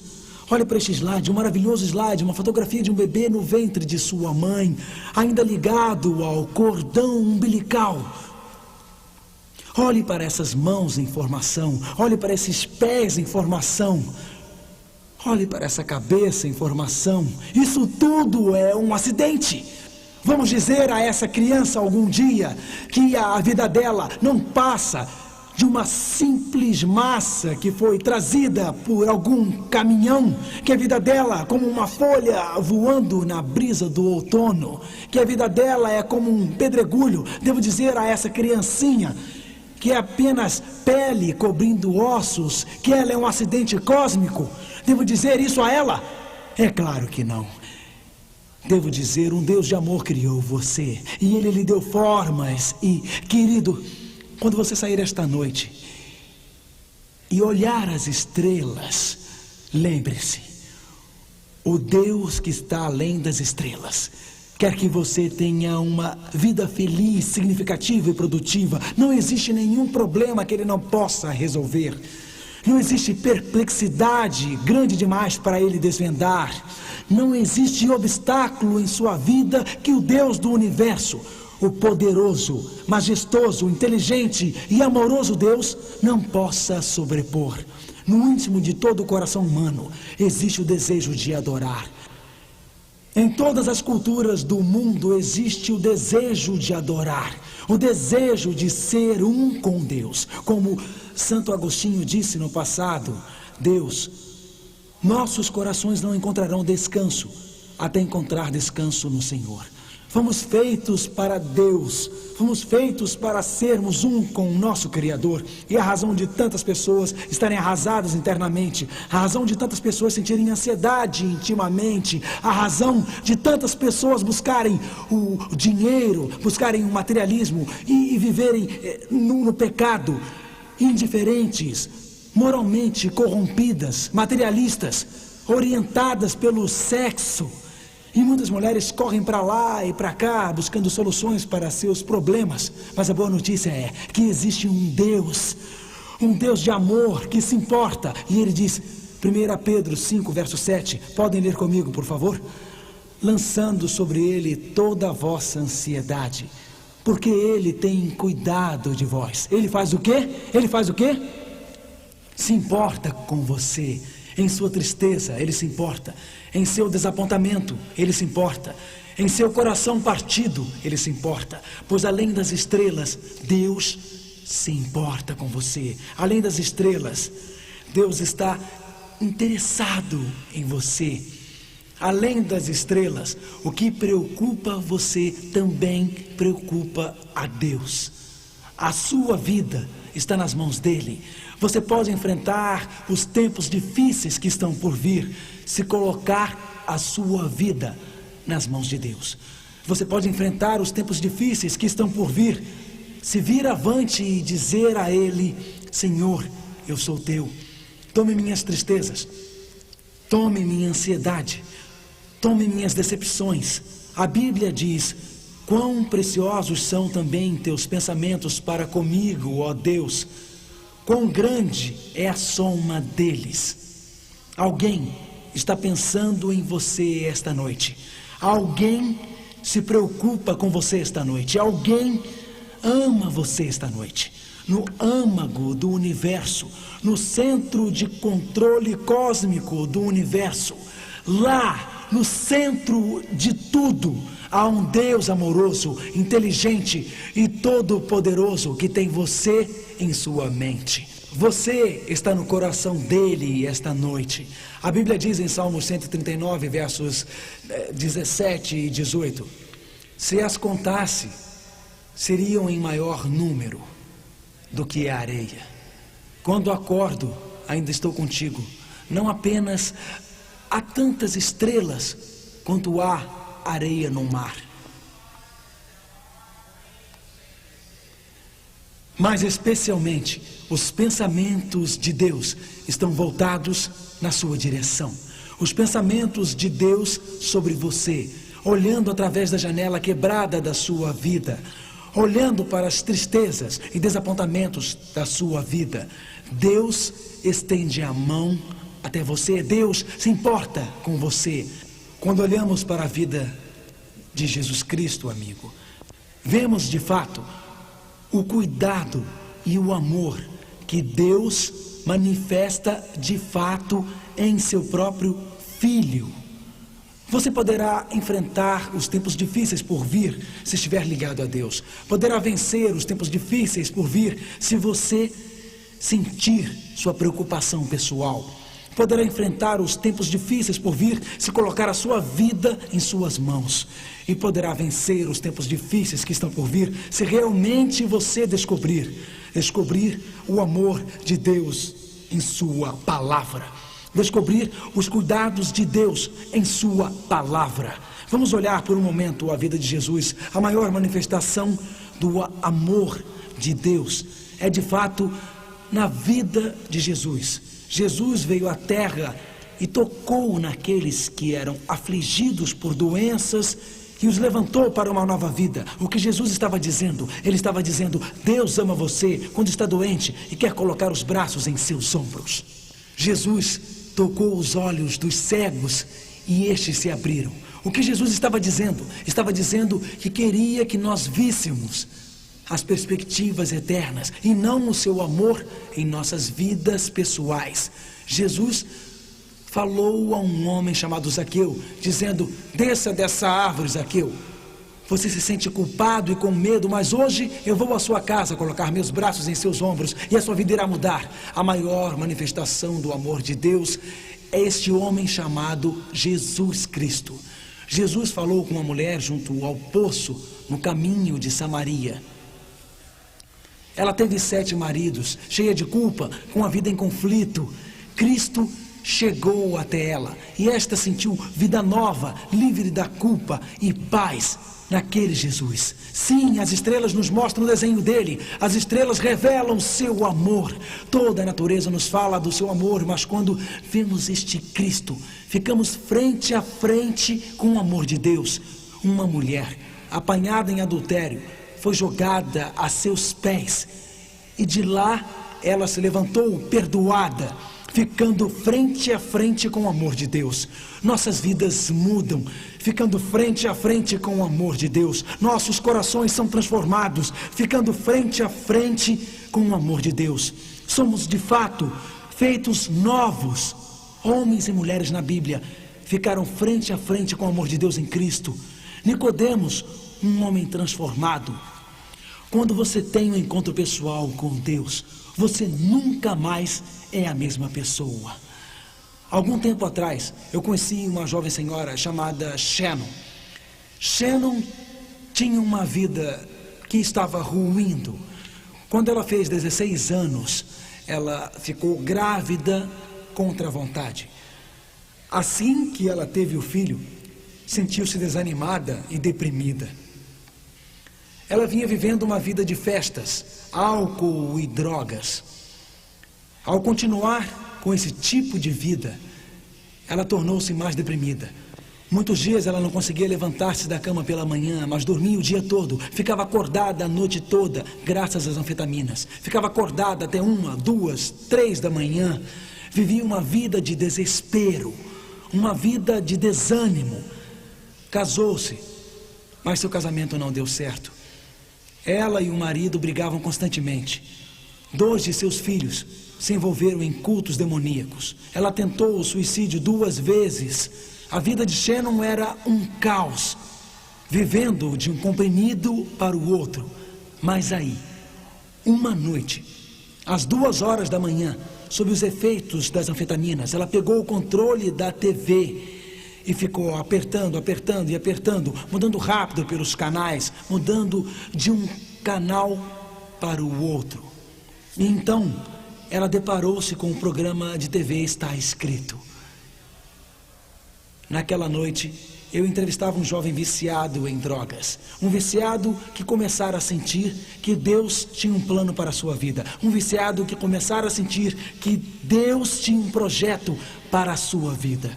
Olhe para este slide, um maravilhoso slide, uma fotografia de um bebê no ventre de sua mãe, ainda ligado ao cordão umbilical. Olhe para essas mãos em formação, olhe para esses pés em formação, olhe para essa cabeça em formação. Isso tudo é um acidente. Vamos dizer a essa criança algum dia que a vida dela não passa de uma simples massa que foi trazida por algum caminhão, que a vida dela é como uma folha voando na brisa do outono, que a vida dela é como um pedregulho. Devo dizer a essa criancinha que é apenas pele cobrindo ossos, que ela é um acidente cósmico? Devo dizer isso a ela? É claro que não. Devo dizer, um Deus de amor criou você, e Ele lhe deu formas. E, querido, quando você sair esta noite e olhar as estrelas, lembre-se, o Deus que está além das estrelas quer que você tenha uma vida feliz, significativa e produtiva. Não existe nenhum problema que Ele não possa resolver. Não existe perplexidade grande demais para Ele desvendar. Não existe obstáculo em sua vida que o Deus do universo, o poderoso, majestoso, inteligente e amoroso Deus, não possa sobrepor. No íntimo de todo o coração humano existe o desejo de adorar. Em todas as culturas do mundo existe o desejo de adorar, o desejo de ser um com Deus. Como Santo Agostinho disse no passado, Deus, nossos corações não encontrarão descanso até encontrar descanso no Senhor. Fomos feitos para Deus, fomos feitos para sermos um com o nosso Criador. E a razão de tantas pessoas estarem arrasadas internamente, a razão de tantas pessoas sentirem ansiedade intimamente, a razão de tantas pessoas buscarem o dinheiro, buscarem o materialismo e viverem no pecado, indiferentes, moralmente corrompidas, materialistas, orientadas pelo sexo. E muitas mulheres correm para lá e para cá, buscando soluções para seus problemas. Mas a boa notícia é que existe um Deus de amor que se importa. E Ele diz, 1 Pedro 5, verso 7, podem ler comigo, por favor? Lançando sobre Ele toda a vossa ansiedade, porque Ele tem cuidado de vós. Ele faz o quê? Ele faz o quê? Se importa com você. Em sua tristeza, Ele se importa. Em seu desapontamento, Ele se importa. Em seu coração partido, Ele se importa. Pois além das estrelas, Deus se importa com você. Além das estrelas, Deus está interessado em você. Além das estrelas, o que preocupa você também preocupa a Deus. A sua vida está nas mãos dEle. Você pode enfrentar os tempos difíceis que estão por vir, se colocar a sua vida nas mãos de Deus. Você pode enfrentar os tempos difíceis que estão por vir, se vir avante e dizer a Ele, Senhor, eu sou Teu. Tome minhas tristezas, tome minha ansiedade, tome minhas decepções. A Bíblia diz, Quão preciosos são também teus pensamentos para comigo, ó Deus. Quão grande é a soma deles. Alguém está pensando em você esta noite. Alguém se preocupa com você esta noite. Alguém ama você esta noite. No âmago do universo, no centro de controle cósmico do universo, lá no centro de tudo, há um Deus amoroso, inteligente e todo-poderoso que tem você em sua mente. Você está no coração dele esta noite. A Bíblia diz em Salmo 139, versos 17 e 18: se as contasse, seriam em maior número do que a areia. Quando acordo, ainda estou contigo. Não apenas há tantas estrelas quanto há areia no mar. Mas especialmente os pensamentos de Deus estão voltados na sua direção. Os pensamentos de Deus sobre você, olhando através da janela quebrada da sua vida, olhando para as tristezas e desapontamentos da sua vida. Deus estende a mão até você. Deus se importa com você. Quando olhamos para a vida de Jesus Cristo, amigo, vemos de fato o cuidado e o amor que Deus manifesta de fato em seu próprio Filho. Você poderá enfrentar os tempos difíceis por vir se estiver ligado a Deus. Poderá vencer os tempos difíceis por vir se você sentir sua preocupação pessoal. Poderá enfrentar os tempos difíceis por vir se colocar a sua vida em suas mãos. E poderá vencer os tempos difíceis que estão por vir se realmente você descobrir o amor de Deus em sua palavra. Descobrir os cuidados de Deus em sua palavra. Vamos olhar por um momento a vida de Jesus. A maior manifestação do amor de Deus é de fato na vida de Jesus. Jesus veio à terra e tocou naqueles que eram afligidos por doenças e os levantou para uma nova vida. O que Jesus estava dizendo? Ele estava dizendo: Deus ama você quando está doente e quer colocar os braços em seus ombros. Jesus tocou os olhos dos cegos e estes se abriram. O que Jesus estava dizendo? Estava dizendo que queria que nós víssemos as perspectivas eternas e não o seu amor em nossas vidas pessoais. Jesus falou a um homem chamado Zaqueu, dizendo: desça dessa árvore, Zaqueu. Você se sente culpado e com medo, mas hoje eu vou à sua casa colocar meus braços em seus ombros e a sua vida irá mudar. A maior manifestação do amor de Deus é este homem chamado Jesus Cristo. Jesus falou com uma mulher junto ao poço, no caminho de Samaria. Ela teve 7 maridos, cheia de culpa, com a vida em conflito. Cristo chegou até ela e esta sentiu vida nova, livre da culpa e paz naquele Jesus. Sim, as estrelas nos mostram o desenho dele. As estrelas revelam seu amor. Toda a natureza nos fala do seu amor, mas quando vemos este Cristo, ficamos frente a frente com o amor de Deus. Uma mulher apanhada em adultério foi jogada a seus pés e de lá ela se levantou perdoada, ficando frente a frente com o amor de Deus. Nossas vidas mudam, ficando frente a frente com o amor de Deus. Nossos corações são transformados, ficando frente a frente com o amor de Deus. Somos de fato feitos novos. Homens e mulheres na Bíblia ficaram frente a frente com o amor de Deus em Cristo. Nicodemos, um homem transformado. Quando você tem um encontro pessoal com Deus, você nunca mais é a mesma pessoa. Algum tempo atrás, eu conheci uma jovem senhora chamada Shannon. Shannon tinha uma vida que estava ruindo. Quando ela fez 16 anos, ela ficou grávida contra a vontade. Assim que ela teve o filho, sentiu-se desanimada e deprimida. Ela vinha vivendo uma vida de festas, álcool e drogas. Ao continuar com esse tipo de vida, ela tornou-se mais deprimida. Muitos dias ela não conseguia levantar-se da cama pela manhã, mas dormia o dia todo. Ficava acordada a noite toda, graças às anfetaminas. Ficava acordada até 1, 2, 3 da manhã. Vivia uma vida de desespero, uma vida de desânimo. Casou-se, mas seu casamento não deu certo. Ela e o marido brigavam constantemente. 2 de seus filhos se envolveram em cultos demoníacos. Ela tentou o suicídio 2 vezes. A vida de Shannon era um caos, vivendo de um comprimido para o outro. Mas aí, uma noite, às 2 horas da manhã, sob os efeitos das anfetaminas, ela pegou o controle da TV e ficou apertando, apertando e apertando, mudando rápido pelos canais, mudando de um canal para o outro. E então, ela deparou-se com o programa de TV Está Escrito. Naquela noite, eu entrevistava um jovem viciado em drogas. Um viciado que começara a sentir que Deus tinha um plano para a sua vida. Um viciado que começara a sentir que Deus tinha um projeto para a sua vida.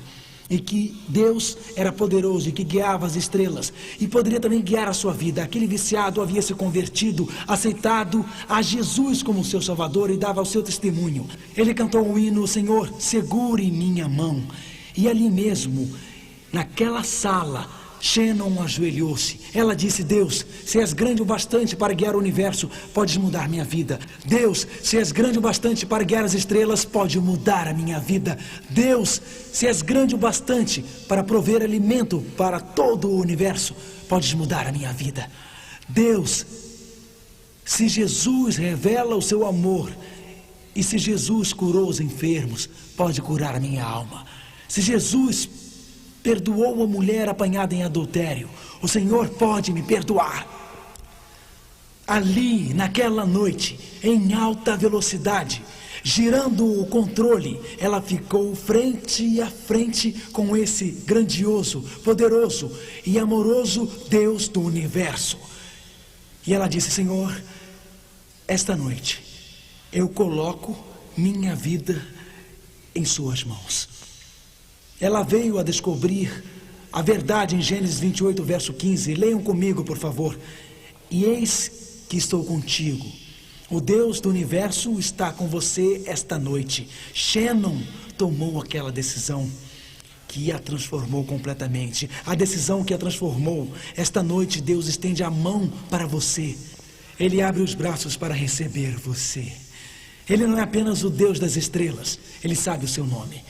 E que Deus era poderoso e que guiava as estrelas. E poderia também guiar a sua vida. Aquele viciado havia se convertido, aceitado a Jesus como seu Salvador e dava o seu testemunho. Ele cantou o hino, Senhor, segure minha mão. E ali mesmo, naquela sala, Shannon ajoelhou-se. Ela disse, Deus, se és grande o bastante para guiar o universo, podes mudar minha vida. Deus, se és grande o bastante para guiar as estrelas, pode mudar a minha vida. Deus, se és grande o bastante para prover alimento para todo o universo, podes mudar a minha vida. Deus, se Jesus revela o seu amor e se Jesus curou os enfermos, pode curar a minha alma. Se Jesus perdoou a mulher apanhada em adultério, o Senhor pode me perdoar. Ali, naquela noite, em alta velocidade, girando o controle, ela ficou frente a frente com esse grandioso, poderoso e amoroso Deus do universo. E ela disse, Senhor, esta noite eu coloco minha vida em suas mãos. Ela veio a descobrir a verdade em Gênesis 28, verso 15. Leiam comigo, por favor. E eis que estou contigo. O Deus do universo está com você esta noite. Shannon tomou aquela decisão que a transformou completamente. A decisão que a transformou. Esta noite Deus estende a mão para você. Ele abre os braços para receber você. Ele não é apenas o Deus das estrelas. Ele sabe o seu nome.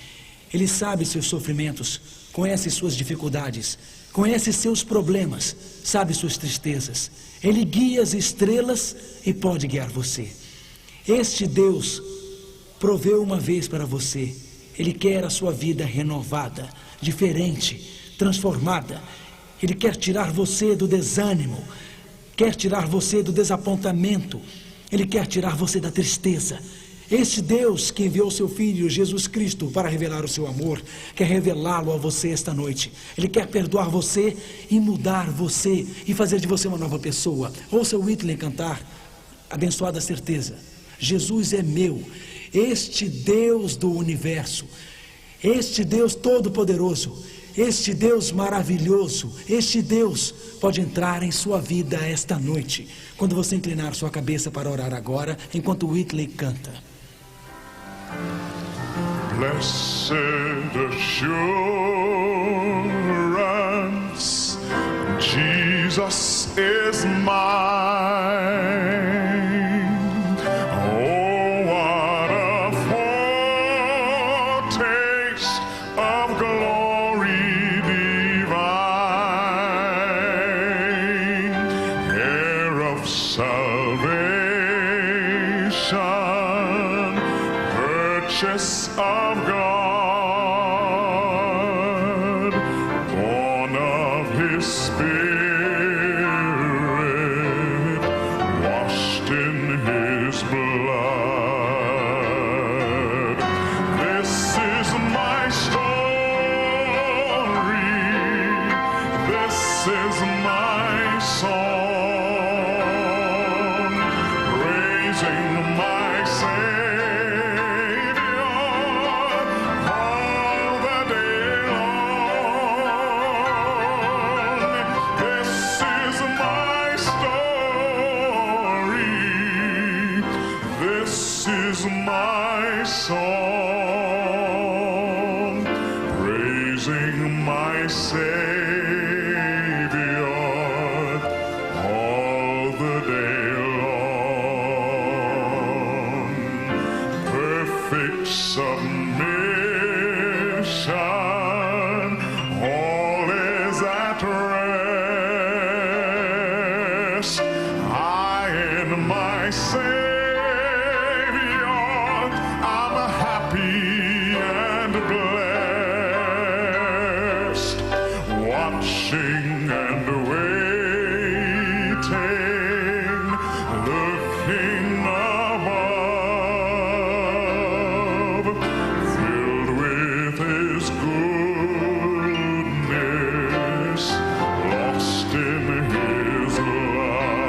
Ele sabe seus sofrimentos, conhece suas dificuldades, conhece seus problemas, sabe suas tristezas. Ele guia as estrelas e pode guiar você. Este Deus proveu uma vez para você. Ele quer a sua vida renovada, diferente, transformada. Ele quer tirar você do desânimo, quer tirar você do desapontamento. Ele quer tirar você da tristeza. Este Deus que enviou seu Filho, Jesus Cristo, para revelar o seu amor, quer revelá-lo a você esta noite. Ele quer perdoar você e mudar você e fazer de você uma nova pessoa. Ouça Whitney cantar, abençoada certeza. Jesus é meu, este Deus do universo, este Deus todo-poderoso, este Deus maravilhoso, este Deus pode entrar em sua vida esta noite. Quando você inclinar sua cabeça para orar agora, enquanto Whitney canta. Blessed assurance, Jesus is mine. Oh, what a foretaste of glory divine, heir of salvation, purchase of God, born of His Spirit, washed in His blood. This is my story, this is my song, praising my Savior submission, all is at rest. I and my Savior, I'm happy and blessed, watching and waiting, looking above, filled with His goodness, lost in His love.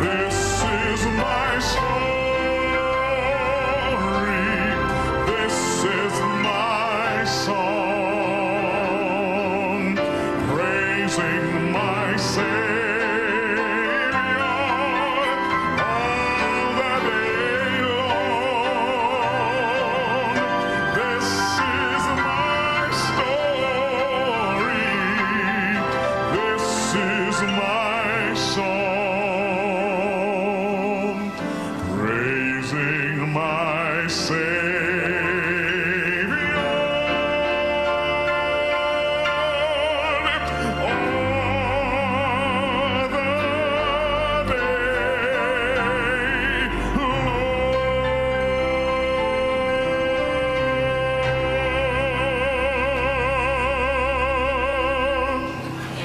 This is my story, this is my song, praising my Savior all the day long. This is my story, this is my song, praising my Savior all the day long.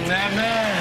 Amen.